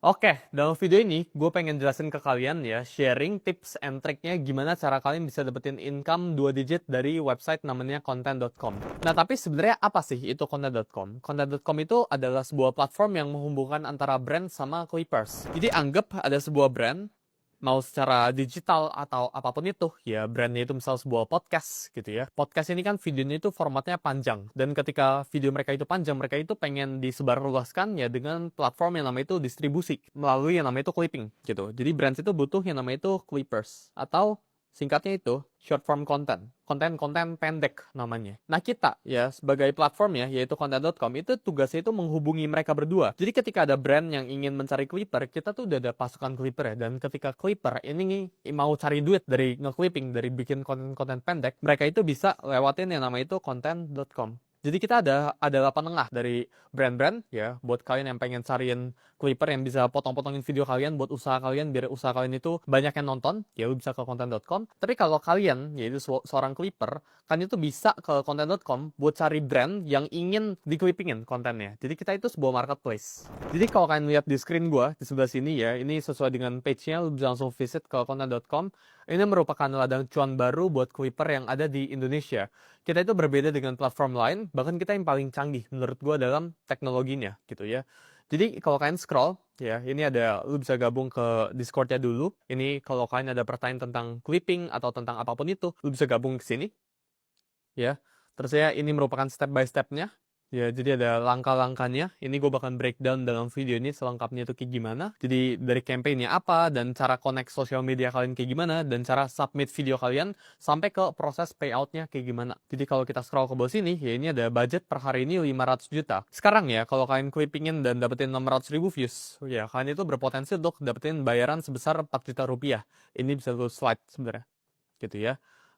Oke, dalam video ini gue pengen jelasin ke kalian ya, sharing tips and triknya gimana cara kalian bisa dapetin income 2 digit dari website namanya content.com. Nah, tapi sebenarnya apa sih itu content.com? Content.com itu adalah sebuah platform yang menghubungkan antara brand sama clippers. Jadi anggap ada sebuah brand, mau secara digital atau apapun itu, ya brandnya itu misal sebuah podcast gitu ya. Podcast ini kan videonya itu formatnya panjang, dan ketika video mereka itu panjang, mereka itu pengen disebarluaskan ya dengan platform yang namanya itu distribusi, melalui yang namanya itu clipping gitu. Jadi brands itu butuh yang namanya itu clippers, atau singkatnya itu short form content, konten-konten pendek namanya. Nah kita ya sebagai platformnya yaitu content.com itu tugasnya itu menghubungi mereka berdua. Jadi ketika ada brand yang ingin mencari clipper, kita tuh udah ada pasukan clipper ya. Dan ketika clipper ini mau cari duit dari nge-clipping, dari bikin konten-konten pendek, mereka itu bisa lewatin yang namanya itu content.com. Jadi kita ada penengah dari brand-brand ya, buat kalian yang pengen cariin clipper yang bisa potong-potongin video kalian buat usaha kalian, biar usaha kalian itu banyak yang nonton, ya lu bisa ke content.com. Tapi kalau kalian yaitu seorang clipper, kan itu bisa ke content.com buat cari brand yang ingin di-clippingin kontennya. Jadi kita itu sebuah marketplace. Jadi kalau kalian lihat di screen gua di sebelah sini ya, ini sesuai dengan page-nya, lu bisa langsung visit ke content.com. Ini merupakan ladang cuan baru buat clipper yang ada di Indonesia. Kita itu berbeda dengan platform lain, bahkan kita yang paling canggih menurut gue dalam teknologinya gitu ya. Jadi kalau kalian scroll, ya ini lu bisa gabung ke Discord-nya dulu. Ini kalau kalian ada pertanyaan tentang clipping atau tentang apapun itu, lu bisa gabung ke sini ya. Terus ya ini merupakan step by step-nya. Ya, jadi ada langkah-langkahnya. Ini gue bakal breakdown dalam video ini selengkapnya itu kayak gimana. Jadi dari campaign-nya apa, dan cara connect sosial media kalian kayak gimana, dan cara submit video kalian, sampai ke proses payout-nya kayak gimana. Jadi kalau kita scroll ke bawah sini, ya ini ada budget per hari ini 500 juta. Sekarang ya, kalau kalian clippingin dan dapetin 600 ribu views, ya kalian itu berpotensi untuk dapetin bayaran sebesar 4 juta rupiah. Ini bisa lu slide sebenarnya. Gitu ya.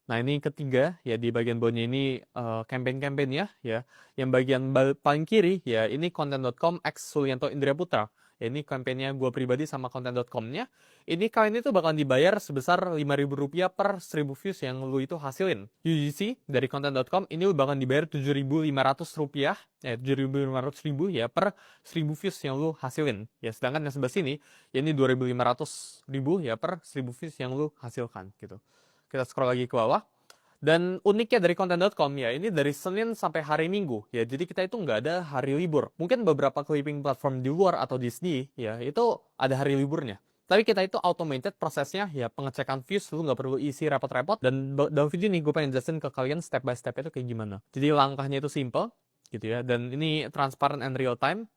Nah ini ketiga ya, di bagian bawahnya ini campaign-campaign ya. Yang bagian paling kiri ya ini content.com X Sulianto Indria Putra. Ya, ini kampanyenya gue pribadi sama content.com-nya. Ini kalian itu bakalan dibayar sebesar Rp5.000 per 1.000 views yang lu itu hasilin. UGC dari content.com ini lu bakalan dibayar Rp7.500, ya Rp7.500 ya per 1.000 views yang lu hasilin. Ya sedangkan yang sebelah sini ya ini Rp2.500 ya per 1.000 views yang lu hasilkan gitu. Kita scroll lagi ke bawah. Dan uniknya dari content.com ya, ini dari Senin sampai hari Minggu ya. Jadi kita itu nggak ada hari libur. Mungkin beberapa clipping platform di luar atau Disney ya, itu ada hari liburnya. Tapi kita itu automated prosesnya ya, pengecekan views, lu nggak perlu isi repot-repot. Dan dalam video ini gue pengen jelasin ke kalian step by step itu kayak gimana. Jadi langkahnya itu simple gitu ya. Dan ini transparent and real time.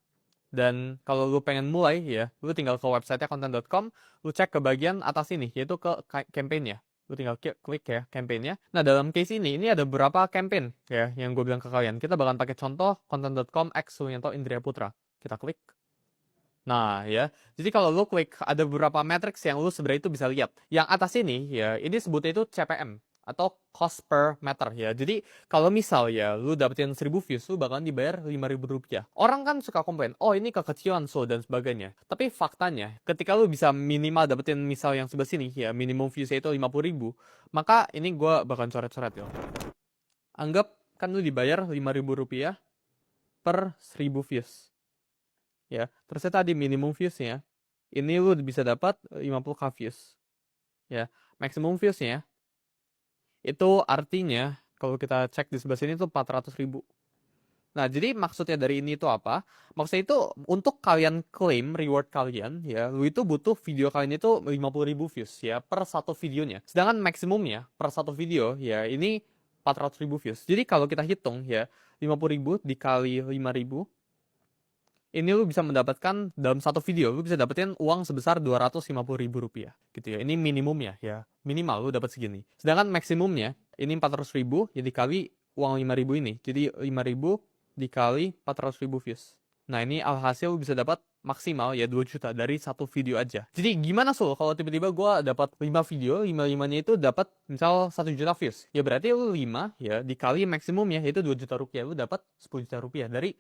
Dan kalau lu pengen mulai ya, lu tinggal ke website content.com, lu cek ke bagian atas ini, yaitu ke campaign ya. Lu tinggal klik ya campaign-nya. Nah dalam case ini ada beberapa campaign ya yang gue bilang ke kalian. Kita bakal pakai contoh content.com X Sulianto Indria Putra. Kita klik. Nah ya, jadi kalau lu klik ada beberapa matrix yang lu sebenarnya itu bisa lihat. Yang atas ini ya, ini sebutnya itu CPM atau cost per meter ya. Jadi kalau misal ya lu dapetin 1.000 views, lu bakalan dibayar Rp5.000. Orang kan suka komplain, oh ini kekecilan so dan sebagainya. Tapi faktanya, ketika lu bisa minimal dapetin misal yang sebelah sini ya, minimum viewsnya itu 50.000, maka ini gue bakalan coret-coret ya. Anggap kan lu dibayar Rp5.000 per 1.000 views. Ya, terus tadi minimum viewsnya, ini lu bisa dapat 50k views. Ya, maximum viewsnya itu artinya kalau kita cek di sebelah sini itu 400.000. Nah, jadi maksudnya dari ini itu apa? Maksudnya itu untuk kalian claim reward kalian ya, lu itu butuh video kalian itu 50.000 views ya per satu videonya. Sedangkan maksimumnya per satu video ya ini 400.000 views. Jadi kalau kita hitung ya, 50.000 dikali 5.000, ini lu bisa mendapatkan dalam satu video, lu bisa dapetin uang sebesar Rp250.000 gitu ya. Ini minimumnya ya, minimal lu dapat segini. Sedangkan maksimumnya ini 400.000 ya dikali uang 5.000 ini. Jadi 5.000 dikali 400.000 views. Nah ini alhasil bisa dapat maksimal ya 2 juta dari satu video aja. Jadi gimana Sul kalau tiba-tiba gue dapat 5 video, 5-5-nya itu dapat misal 1 juta views. Ya berarti lu 5 ya dikali maksimumnya yaitu 2 juta rupiah, lu dapat 10 juta rupiah dari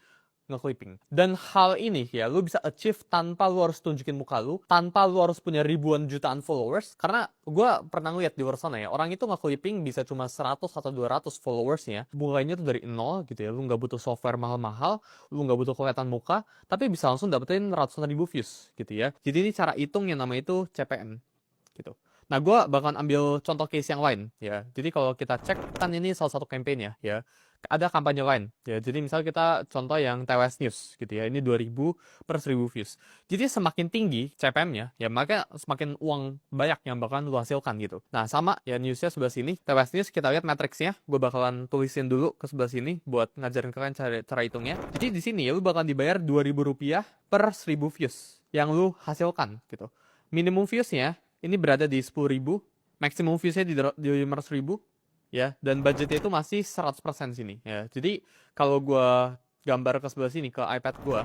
nge-clipping. Dan hal ini ya, lu bisa achieve tanpa lu harus tunjukin muka lu, tanpa lu harus punya ribuan jutaan followers. Karena gue pernah ngeliat di luar sana ya, orang itu nge-clipping bisa cuma 100 atau 200 followersnya. Mulainya tuh dari nol gitu ya, lu nggak butuh software mahal-mahal, lu nggak butuh kelihatan muka, tapi bisa langsung dapetin ratusan ribu views gitu ya. Jadi ini cara hitung yang namanya itu CPM gitu. Nah, gue bakal ambil contoh case yang lain ya. Jadi kalau kita cek, kan ini salah satu campaign ya. Ada kampanye lain ya. Jadi misal kita contoh yang TWS News gitu ya. Ini 2000 per 1000 views. Jadi semakin tinggi CPM-nya ya, maka semakin uang banyak yang bakalan lu hasilkan gitu. Nah, sama ya newsnya sebelah sini. TWS News kita lihat matriksnya. Gue bakalan tulisin dulu ke sebelah sini buat ngajarin kalian cara hitungnya. Jadi di sini ya lu bakalan dibayar Rp2.000 per 1000 views yang lu hasilkan gitu. Minimum viewsnya ini berada di 10.000, maksimum viewsnya di 500.000, ya, dan budgetnya itu masih 100% sini, ya. Jadi kalau gue gambar ke sebelah sini, ke iPad gue,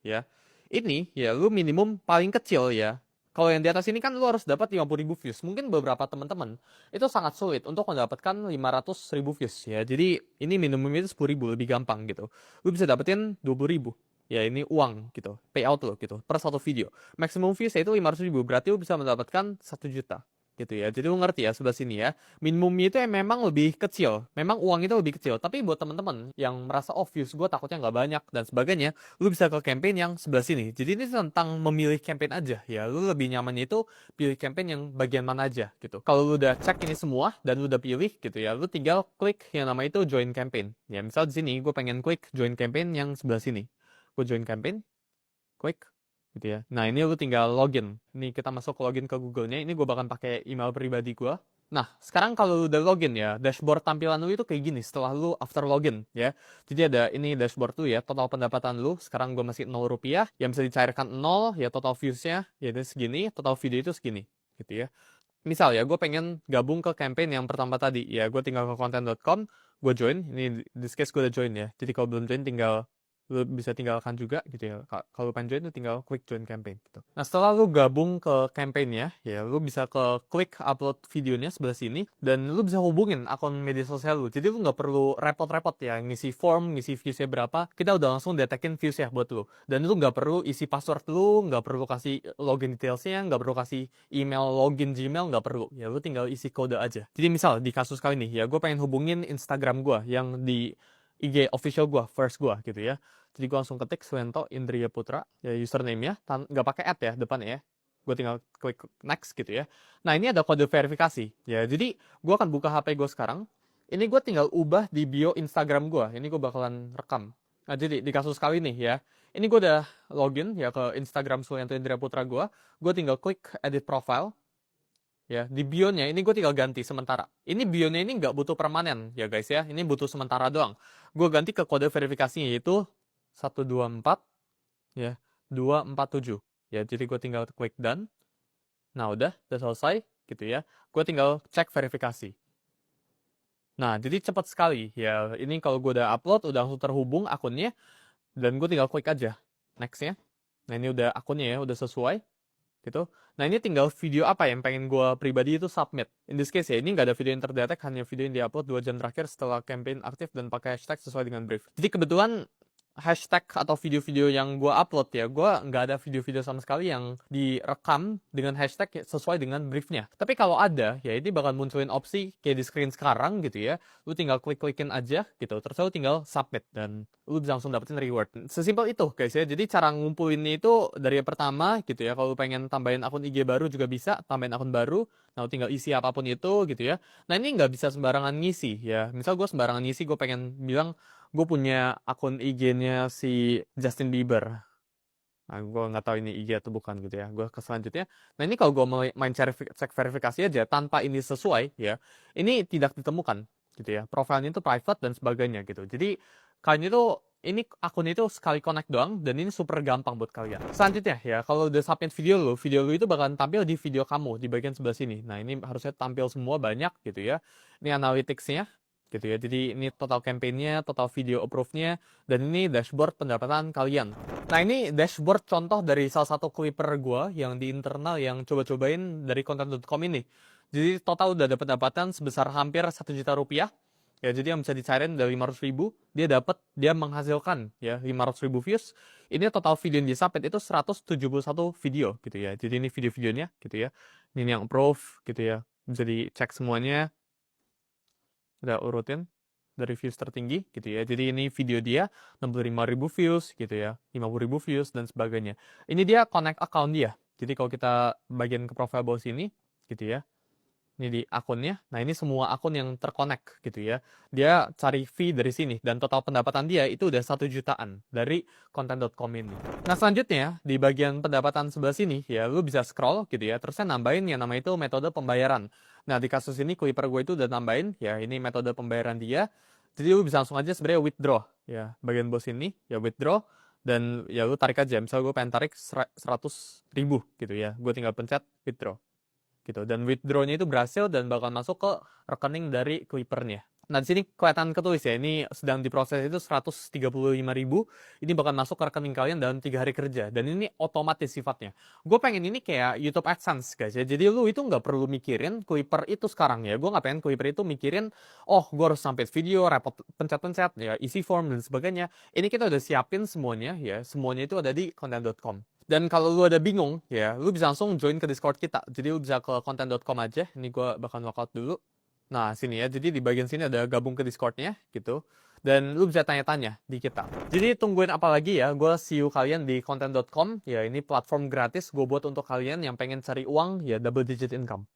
ya, ini, ya, lu minimum paling kecil, ya. Kalau yang di atas ini kan lu harus dapat 50.000 views. Mungkin beberapa teman-teman itu sangat sulit untuk mendapatkan 500.000 views, ya. Jadi ini minimumnya itu 10.000, lebih gampang gitu. Lu bisa dapetin 20.000. Ya ini uang gitu, payout lo gitu, per satu video. Maximum views itu 500.000, berarti lo bisa mendapatkan 1 juta gitu ya. Jadi lo ngerti ya sebelah sini ya, minimumnya itu memang lebih kecil, memang uang itu lebih kecil. Tapi buat teman-teman yang merasa views gue takutnya nggak banyak dan sebagainya, lo bisa ke campaign yang sebelah sini. Jadi ini tentang memilih campaign aja ya, lo lebih nyamannya itu pilih campaign yang bagian mana aja gitu. Kalau lo udah cek ini semua dan lo udah pilih gitu ya, lo tinggal klik yang nama itu join campaign. Ya misal di sini gue pengen klik join campaign yang sebelah sini. Gue join campaign, klik, gitu ya. Nah, ini lu tinggal login. Ini kita masuk login ke Google-nya. Ini gue bakal pakai email pribadi gue. Nah, sekarang kalau lu udah login ya, dashboard tampilan lu itu kayak gini setelah lu after login ya. Jadi ada ini dashboard tuh ya, total pendapatan lu. Sekarang gue masih Rp0, yang bisa dicairkan 0, ya total views-nya ya itu segini, total video itu segini, gitu ya. Misal ya, gue pengen gabung ke campaign yang pertama tadi. Ya, gue tinggal ke content.com, gue join. Ini, this case gue udah join ya. Jadi kalau belum join tinggal lu bisa tinggalkan juga gitu ya. Kalau pengen join, lu tinggal klik join campaign gitu. Nah, setelah lu gabung ke campaign-nya, ya lu bisa ke klik upload videonya sebelah sini, dan lu bisa hubungin akun media sosial lu. Jadi lu nggak perlu repot-repot ya, ngisi form, ngisi viewsnya berapa, kita udah langsung detekin viewsnya buat lu. Dan lu nggak perlu isi password lu, nggak perlu kasih login detailsnya, nggak perlu kasih email login Gmail, nggak perlu. Ya lu tinggal isi kode aja. Jadi misal di kasus kali ini, ya gue pengen hubungin Instagram gue yang di IG official gue, first gue gitu ya. Jadi gue langsung ketik Suento Indria Putra, ya username-nya, nggak pakai @ ya depannya ya. Gue tinggal klik next gitu ya. Nah ini ada kode verifikasi ya. Jadi gue akan buka HP gue sekarang. Ini gue tinggal ubah di bio Instagram gue. Ini gue bakalan rekam. Nah jadi di kasus kali ini ya. Ini gue udah login ya ke Instagram Suento Indria Putra gue. Gue tinggal klik edit profile. Ya, di bio-nya ini gue tinggal ganti sementara. Ini bio-nya ini nggak butuh permanen ya guys ya. Ini butuh sementara doang. Gue ganti ke kode verifikasinya yaitu 124 ya 247 ya. Jadi gue tinggal klik done. Nah udah selesai gitu ya. Gue tinggal cek verifikasi. Nah jadi cepat sekali ya. Ini kalau gue udah upload udah langsung terhubung akunnya, dan gue tinggal klik aja next ya. Nah ini udah akunnya ya, udah sesuai gitu. Nah ini tinggal video apa yang pengen gue pribadi itu submit. In this case ya, ini nggak ada video yang terdetek, hanya video yang diupload 2 jam terakhir setelah campaign aktif dan pakai hashtag sesuai dengan brief. Jadi kebetulan hashtag atau video-video yang gue upload ya, gue nggak ada video-video sama sekali yang direkam dengan hashtag sesuai dengan briefnya. Tapi kalau ada, ya ini bakal munculin opsi kayak di screen sekarang gitu ya. Lu tinggal klik-klikin aja gitu, terus lu tinggal submit dan lu bisa langsung dapetin reward. Sesimpel itu guys ya. Jadi cara ngumpulinnya itu dari yang pertama gitu ya. Kalau lu pengen tambahin akun IG baru juga bisa, tambahin akun baru. Nah, lu tinggal isi apapun itu gitu ya. Nah, ini nggak bisa sembarangan ngisi ya. Misal gue sembarangan ngisi, gue pengen bilang gue punya akun IG-nya si Justin Bieber. Nah, gue nggak tahu ini IG atau bukan gitu ya. Gue ke selanjutnya. Nah, ini kalau gue main cek verifikasi aja tanpa ini sesuai ya, ini tidak ditemukan gitu ya. Profilnya itu private dan sebagainya gitu. Jadi kalian itu ini akun itu sekali connect doang, dan ini super gampang buat kalian. Selanjutnya ya, kalau udah submit video lu itu bakalan tampil di video kamu di bagian sebelah sini. Nah, ini harusnya tampil semua banyak gitu ya. Ini analytics-nya gitu ya. Jadi ini total campaign-nya, total video approve-nya, dan ini dashboard pendapatan kalian. Nah ini dashboard contoh dari salah satu clipper gue yang di internal yang coba-cobain dari content.com ini. Jadi total udah ada pendapatan sebesar hampir 1 juta rupiah. ya. Jadi yang bisa dicairin dari 500.000, dia menghasilkan ya 500.000 views. Ini total video yang dia submit itu 171 video gitu ya. Jadi ini video-videonya gitu ya. Ini yang approve gitu ya. Bisa dicek semuanya. Udah urutin dari views tertinggi gitu ya. Jadi ini video dia 65.000 views gitu ya, 50.000 views dan sebagainya. Ini dia connect account dia. Jadi kalau kita bagian ke profile bawah sini gitu ya. Ini di akunnya. Nah, ini semua akun yang terkonek gitu ya. Dia cari fee dari sini dan total pendapatan dia itu udah 1 jutaan dari konten.com ini. Nah, selanjutnya di bagian pendapatan sebelah sini ya, lu bisa scroll gitu ya. Terus saya nambahin yang nama itu metode pembayaran. Nah, di kasus ini Clipper gue itu udah nambahin ya, ini metode pembayaran dia. Jadi lu bisa langsung aja sebenarnya withdraw ya. Bagian bawah sini ya withdraw dan ya lu tarik aja. Misalnya gue pengen tarik 100.000 gitu ya. Gue tinggal pencet withdraw gitu, dan withdraw-nya itu berhasil dan bakal masuk ke rekening dari Clipper-nya. Nah, di sini kelihatan ketulis ya, ini sedang diproses itu 135.000, ini bakal masuk ke rekening kalian dalam 3 hari kerja, dan ini otomatis sifatnya. Gue pengen ini kayak YouTube AdSense guys ya, jadi lu itu nggak perlu mikirin Clipper itu sekarang ya, gue nggak pengen Clipper itu mikirin, oh gue harus sampai video, repot pencet-pencet, ya isi form dan sebagainya. Ini kita udah siapin semuanya ya, semuanya itu ada di content.com. Dan kalau lu ada bingung, ya, lu bisa langsung join ke Discord kita. Jadi lu bisa ke content.com aja. Ini gue bakal lockout dulu. Nah, sini ya. Jadi di bagian sini ada gabung ke Discordnya, gitu. Dan lu bisa tanya-tanya di kita. Jadi tungguin apa lagi ya. Gue see you kalian di content.com. Ya, ini platform gratis gue buat untuk kalian yang pengen cari uang, ya double digit income.